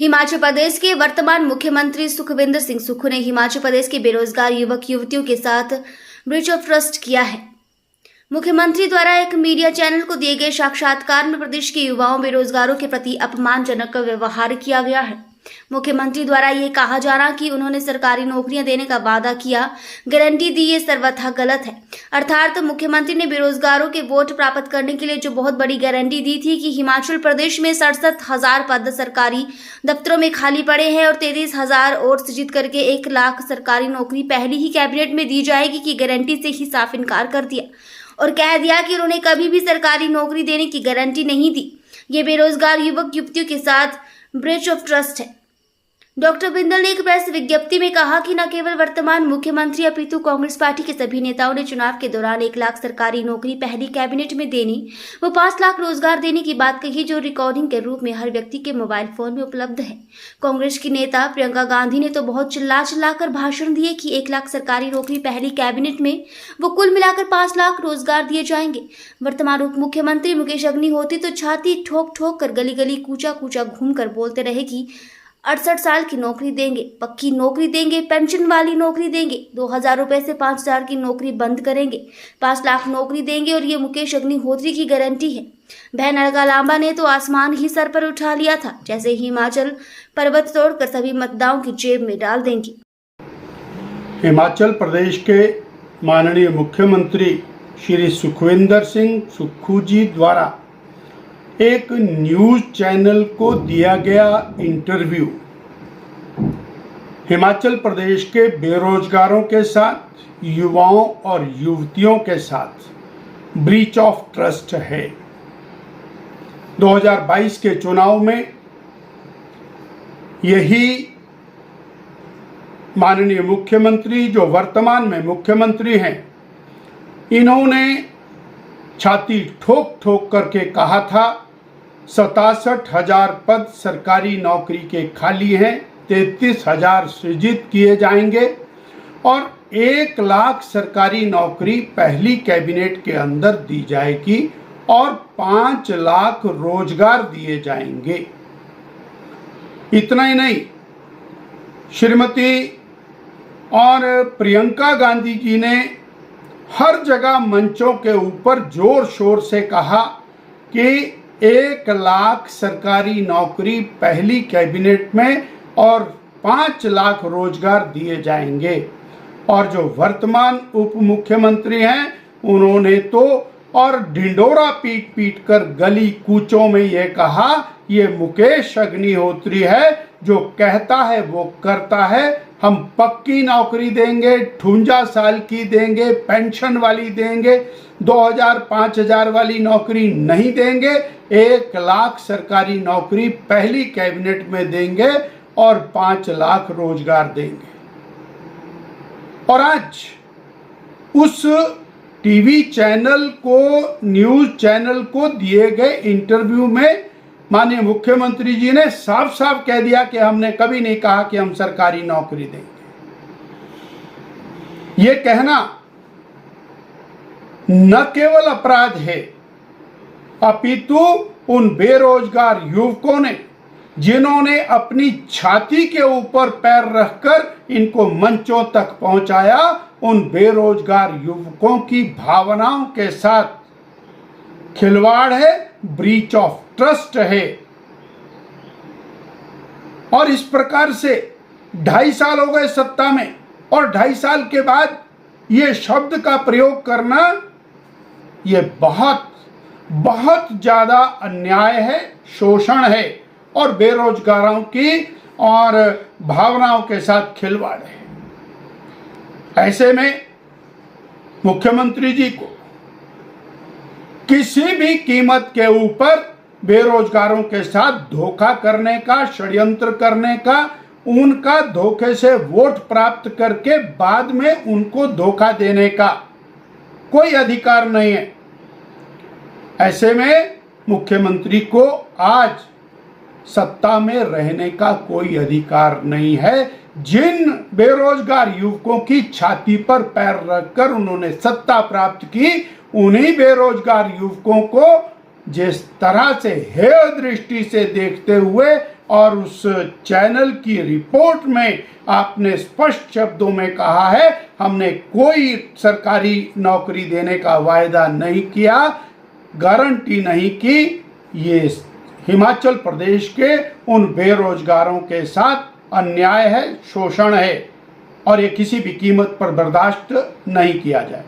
हिमाचल प्रदेश के वर्तमान मुख्यमंत्री सुखविंदर सिंह सुक्खू ने हिमाचल प्रदेश के बेरोजगार युवक युवतियों के साथ ब्रीच ऑफ ट्रस्ट किया है। मुख्यमंत्री द्वारा एक मीडिया चैनल को दिए गए साक्षात्कार में प्रदेश के युवाओं बेरोजगारों के प्रति अपमानजनक व्यवहार किया गया है। मुख्यमंत्री द्वारा ये कहा जा रहा कि उन्होंने सरकारी नौकरियां देने का वादा किया, गारंटी दी, ये सर्वथा गलत है। अर्थात मुख्यमंत्री ने बेरोजगारों के वोट प्राप्त करने के लिए जो बहुत बड़ी गारंटी दी थी कि हिमाचल प्रदेश में 67,000 पद सरकारी दफ्तरों में खाली पड़े हैं और 33,000 और सृजित करके 1 लाख सरकारी नौकरी पहली ही कैबिनेट में दी जाएगी की गारंटी से ही साफ इनकार कर दिया और कह दिया कि उन्होंने कभी भी सरकारी नौकरी देने की गारंटी नहीं दी। ये बेरोजगार युवक युवतियों के साथ ब्रीच ऑफ ट्रस्ट है। डॉक्टर बिंदल ने एक प्रेस विज्ञप्ति में कहा कि न केवल वर्तमान मुख्यमंत्री अपितु कांग्रेस पार्टी के सभी नेताओं ने चुनाव के दौरान 1 लाख सरकारी नौकरी पहली कैबिनेट में देने व 5 लाख रोजगार देने की बात कही, जो रिकॉर्डिंग के रूप में हर व्यक्ति के मोबाइल फोन में उपलब्ध है। कांग्रेस की नेता प्रियंका गांधी ने तो बहुत चिल्ला कर भाषण दिए कि 1 लाख सरकारी नौकरी पहली कैबिनेट में वो कुल मिलाकर 5 लाख रोजगार दिए जाएंगे। वर्तमान उप मुख्यमंत्री मुकेश अग्निहोत्री तो छाती ठोक ठोक कर गली गली कूचा कूचा घूम कर बोलते रहे कि 68 साल की नौकरी देंगे, पक्की नौकरी देंगे, पेंशन वाली नौकरी देंगे, 2,000 रुपए से 5,000 की नौकरी बंद करेंगे, 5 लाख नौकरी देंगे और ये मुकेश अग्निहोत्री की गारंटी है। बहन अलका लांबा ने तो आसमान ही सर पर उठा लिया था, जैसे हिमाचल पर्वत तोड़कर सभी मतदाताओं की जेब में डाल देंगी। हिमाचल प्रदेश के माननीय मुख्यमंत्री श्री सुखविंदर सिंह सुक्खू जी द्वारा एक न्यूज़ चैनल को दिया गया इंटरव्यू हिमाचल प्रदेश के बेरोजगारों के साथ, युवाओं और युवतियों के साथ ब्रीच ऑफ ट्रस्ट है। 2022 के चुनाव में यही माननीय मुख्यमंत्री, जो वर्तमान में मुख्यमंत्री हैं, इन्होंने छाती ठोक ठोक करके कहा था 67,000 पद सरकारी नौकरी के खाली हैं, 33,000 सृजित किए जाएंगे और 1 लाख सरकारी नौकरी पहली कैबिनेट के अंदर दी जाएगी और 5 लाख रोजगार दिए जाएंगे। इतना ही नहीं, श्रीमती और प्रियंका गांधी जी ने हर जगह मंचों के ऊपर जोर शोर से कहा कि 1 लाख सरकारी नौकरी पहली कैबिनेट में और 5 लाख रोजगार दिए जाएंगे। और जो वर्तमान उप मुख्यमंत्री हैं, उन्होंने तो और ढिंडोरा पीट पीट कर गली कूचों में ये कहा, ये मुकेश अग्निहोत्री है, जो कहता है वो करता है। हम पक्की नौकरी देंगे, 58 साल की देंगे, पेंशन वाली देंगे, 2,000 5,000 वाली नौकरी नहीं देंगे, 1 लाख सरकारी नौकरी पहली कैबिनेट में देंगे और 5 लाख रोजगार देंगे। और आज उस टीवी चैनल को, न्यूज़ चैनल को दिए गए इंटरव्यू में माननीय मुख्यमंत्री जी ने साफ साफ कह दिया कि हमने कभी नहीं कहा कि हम सरकारी नौकरी देंगे। ये कहना न केवल अपराध है, अपितु उन बेरोजगार युवकों ने, जिन्होंने अपनी छाती के ऊपर पैर रखकर इनको मंचों तक पहुंचाया, उन बेरोजगार युवकों की भावनाओं के साथ खिलवाड़ है, ब्रीच ऑफ ट्रस्ट है। और इस प्रकार से 2.5 साल हो गए सत्ता में और 2.5 साल के बाद ये शब्द का प्रयोग करना, ये बहुत बहुत ज्यादा अन्याय है, शोषण है और बेरोजगारों की और भावनाओं के साथ खिलवाड़ है। ऐसे में मुख्यमंत्री जी को किसी भी कीमत के ऊपर बेरोजगारों के साथ धोखा करने का, षड्यंत्र करने का, उनका धोखे से वोट प्राप्त करके बाद में उनको धोखा देने का कोई अधिकार नहीं है। ऐसे में मुख्यमंत्री को आज सत्ता में रहने का कोई अधिकार नहीं है। जिन बेरोजगार युवकों की छाती पर पैर रखकर उन्होंने सत्ता प्राप्त की, उन्हीं बेरोजगार युवकों को जिस तरह से हेय दृष्टि से देखते हुए और उस चैनल की रिपोर्ट में आपने स्पष्ट शब्दों में कहा है, हमने कोई सरकारी नौकरी देने का वायदा नहीं किया, गारंटी नहीं की। ये हिमाचल प्रदेश के उन बेरोजगारों के साथ अन्याय है, शोषण है और ये किसी भी कीमत पर बर्दाश्त नहीं किया जाए।